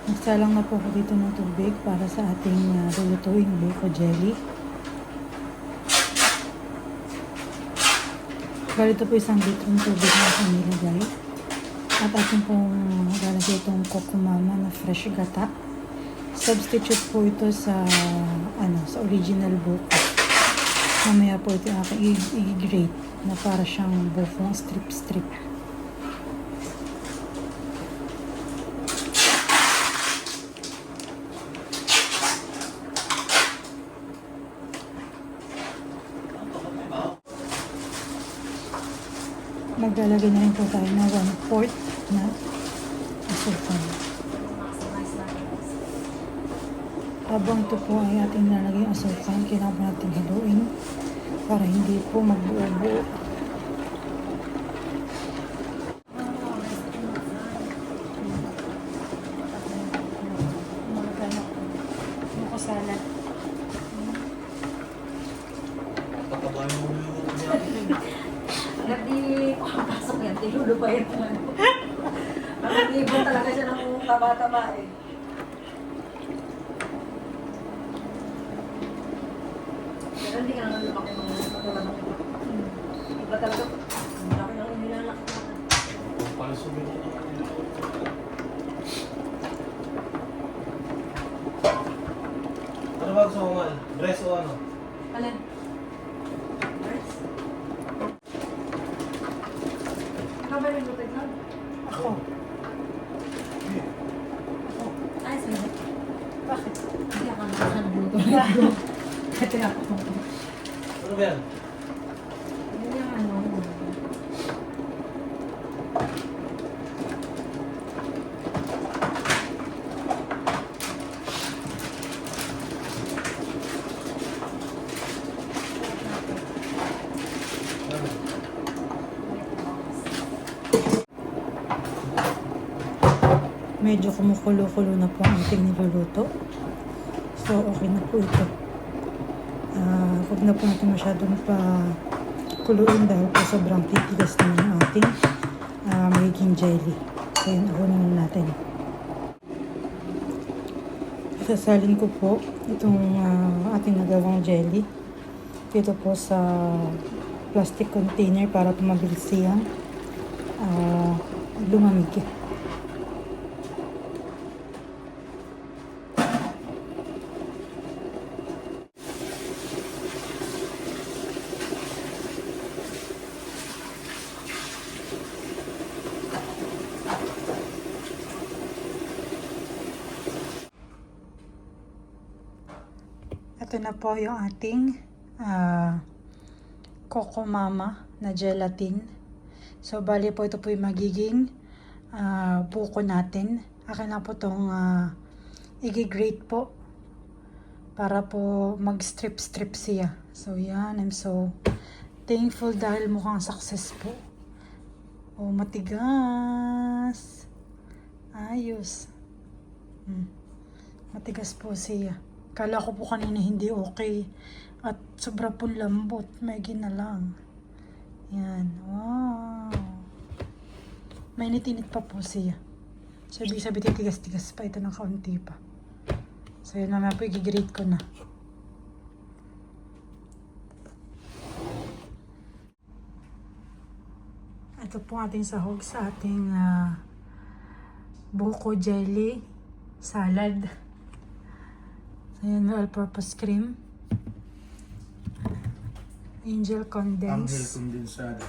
Nagsalang na po ako dito ng tubig para sa ating lulutuing buko jelly. Bali ito po isang litrong tubig na ako nilagay. At atin pong lalagay itong Coco Mama na fresh gata. Substitute po ito sa sa original buko. Mamaya po ito aking i-grate na para siyang bukong strip-strip. Maglalagay na rin po tayo ng 1/4 na asukal. Habang ito po ay ating nalagay ang asukal, kailangan natin haluin para hindi po magbuo-buo. Buko salad. Hanggat di papasok yan, tinulo pa yan. Hanggat di ba talaga siya ng taba-taba eh. Pero hindi ka naman lumaki ng katulad ng iba. Iba talaga, malaki ng inilalak. Ano ba gusto mo man? Dress o ano? Alin? Dress? Ikaw ba yung lupit lang? Ako. Ay, sige. Bakit? Hindi ako nakakagluto. Ito na ako. Ano ba yan? Hindi yung ano. Medyo kumukulo-kulo na po ang ating niluluto. So, okay na po ito. Huwag na po natin masyadong kuluin dahil po sobrang titigas naman ang ating magiging jelly. So, yun, ahunin natin. Sasalin ko po itong ating nagawang jelly dito po sa plastic container para tumabilis siyang lumamig. Ito na po yung ating Coco Mama na gelatin. So, bali po ito po yung magiging buko natin. Akin na po itong i-grate po para po mag-strip-strip siya. So, yan. I'm so thankful dahil mukhang success po. Oh, matigas. Ayos. Matigas po siya. Kala ko po kanina hindi okay. At sobra po lambot. May ginalang. Yan. Wow. May init pa po siya. So, ibig sabihin titigas-tigas pa. Ito ng kaunti pa. So, yun naman po. I-grate ko na. Ito po ating sahog sa ating buko jelly salad. Ayan, all-purpose cream. Angel condensed. Condensado.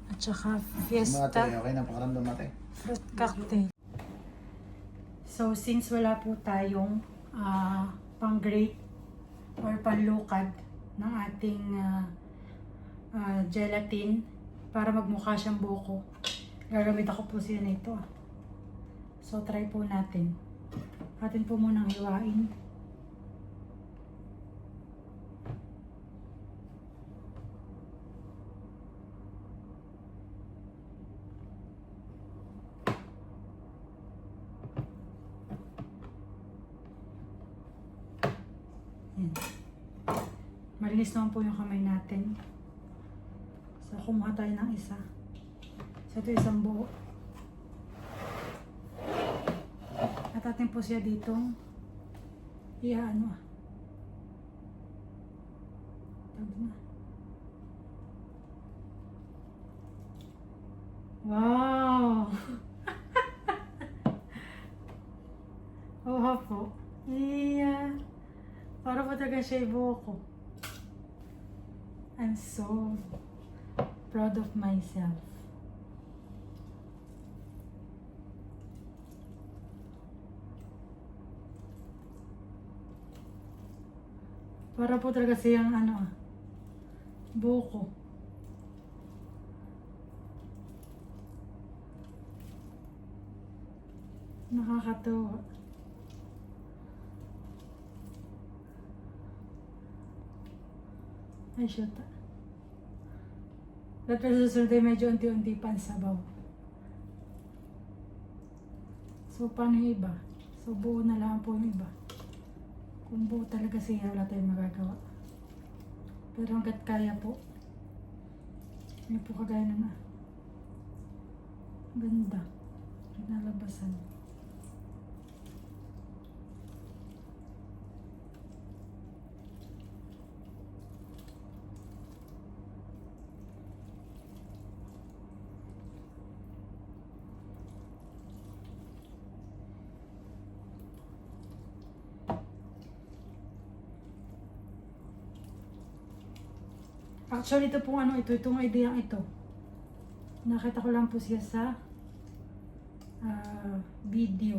At saka Fiesta Okay na, pakaramdam natin. fruit cocktail. So, since wala po tayong pang-grate or panlukad ng ating gelatin para magmukha siyang buko, gagamit ako po siya na ito. So, try po natin. Atin po munang hiwain. Yan. Malinis naman po yung kamay natin. So, kumuha tayo ng isa. So, ito isang buo. natin po siya ditong ano. Tawag na. Wow! Oo po. Iya. Para po talaga siya ibuhok ko. I'm so proud of myself. Para po talaga siyang buhok ko. Nakakatuwa. Ay, shoot. Dapat susunod ay medyo unti-unti pa ang sabaw. So, paano yung iba? So, buo na lang po yung iba. Kung buo talaga siya, wala tayong magagawa. Pero hanggat kaya po, may po kagaya na ganda. Nalabasan. Actually, ito pong itong idea ito. Nakita ko lang po siya sa video.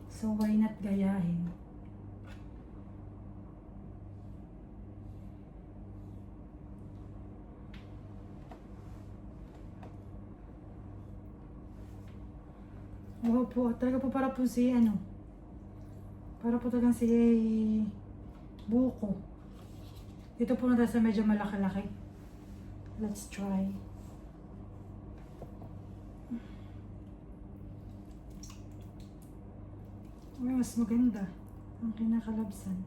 So, why not gayahin? Oo po, talaga po para po si para po talagang si buko. Dito po na tayo sa medyo malaki-laki. Let's try. Ay, mas maganda ang kinakalabsan.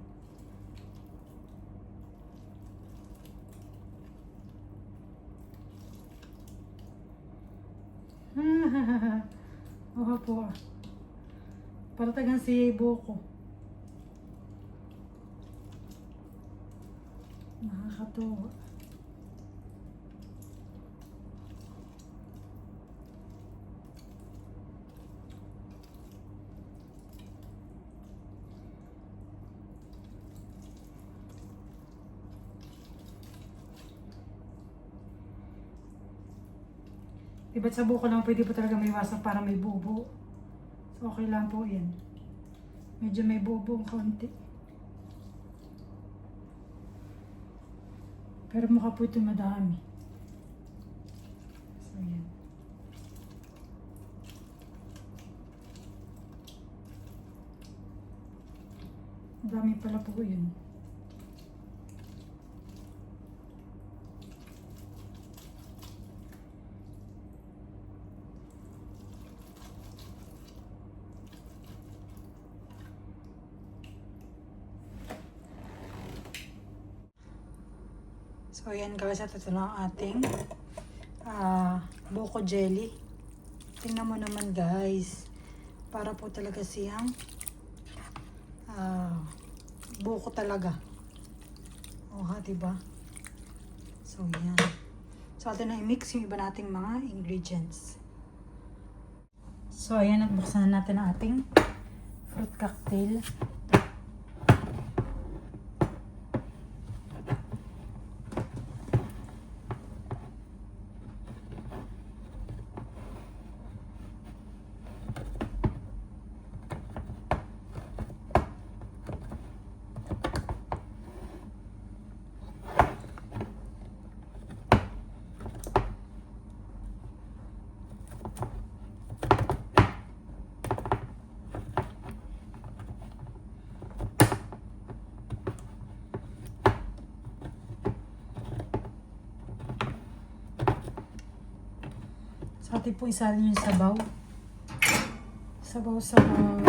Oo po. Para tagang si buko. Nakakatuwa. Diba't sa buko lang pwede po talaga may iwasan para may bubo. So okay lang po yan. Medyo may bubo ang konti. Pero mukha po ito madami. So yan. Madami pala po yun. So yan guys, at ito na ang ating buko jelly. Tingnan mo naman guys, para po talaga siyang buko talaga. O ha, diba? So yan. So atin na i-mix yung iba nating mga ingredients. So ayan, at buksan na natin ang ating fruit cocktail. Sa atin po isalin yung sabaw. Sabaw-sabaw.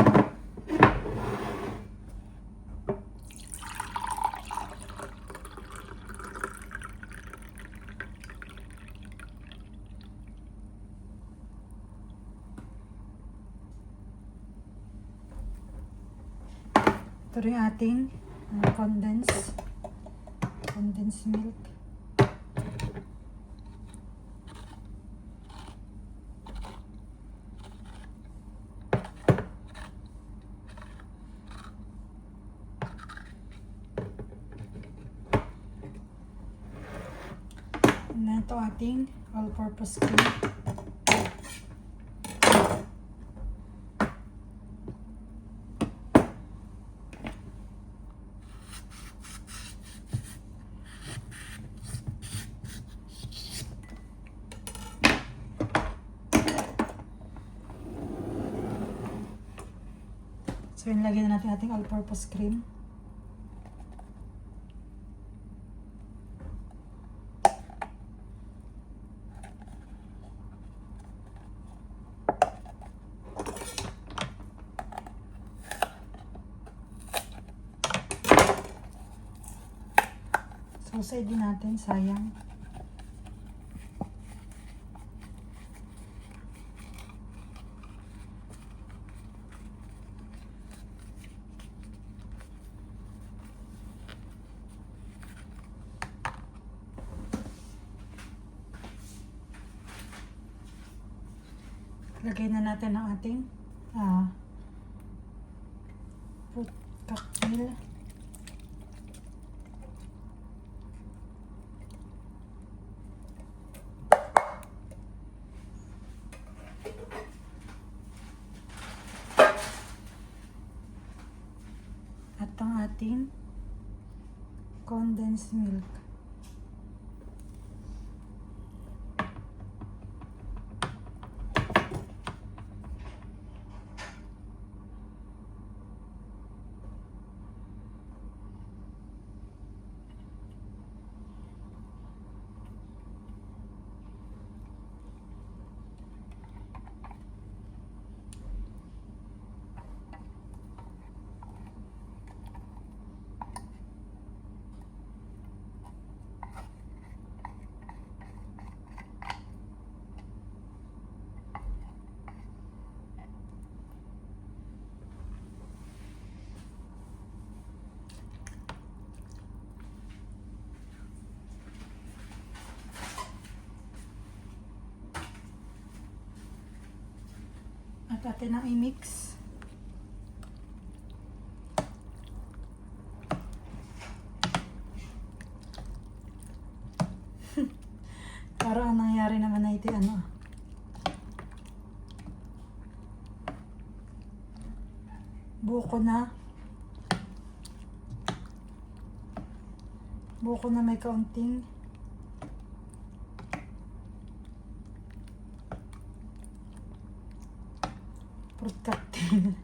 Ito rin ating condensed milk. And then ito ating all-purpose cream. So, yun, lagyan na natin ating all-purpose cream. So, side din natin, sayang. Lagay na natin ang ating fruit cocktail. At ang ating condensed milk. At atin ang i-mix. Para ang nangyari naman na ito, buko na may kaunting fruit cocktail.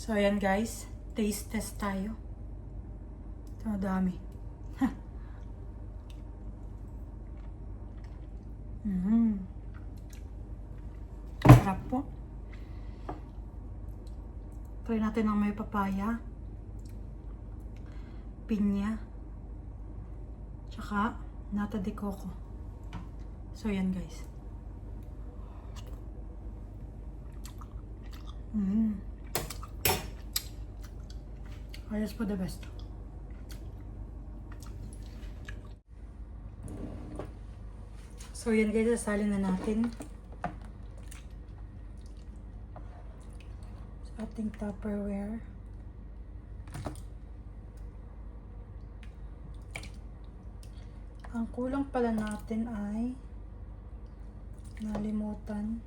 So, ayan guys. Taste test tayo. Ito, madami. Sarap po. Try natin ang may papaya, pinya, tsaka nata de coco. So, ayan guys. Ayos po, the best. So, yan guys, sasalin na natin sa ating Tupperware. Ang kulang pala natin ay nalimutan.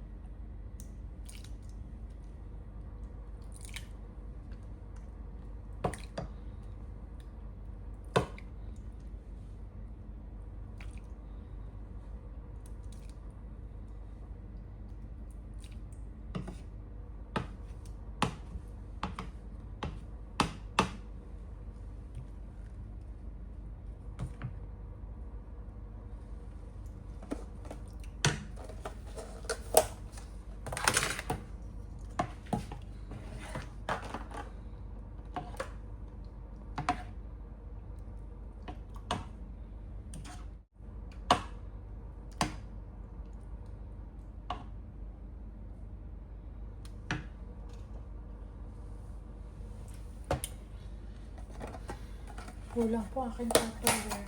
Kulang po aking Tupperware.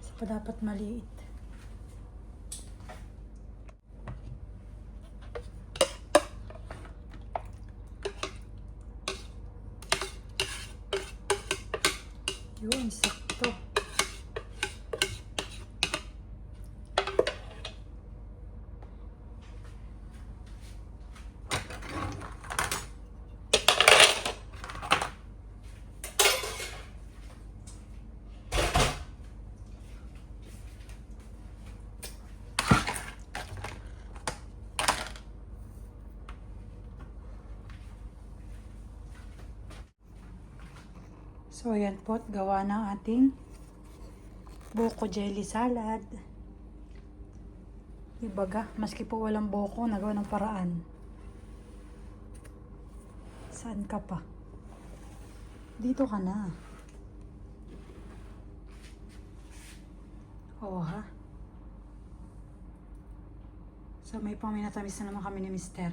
Isa pa dapat maliit. Yun, sakto. So, ayan po, gawa ng ating buko jelly salad. Ibaga, maski po walang buko, nagawa ng paraan. Saan ka pa? Dito ka na. Oo ha? So, may paminatamis na naman kami ni Mister.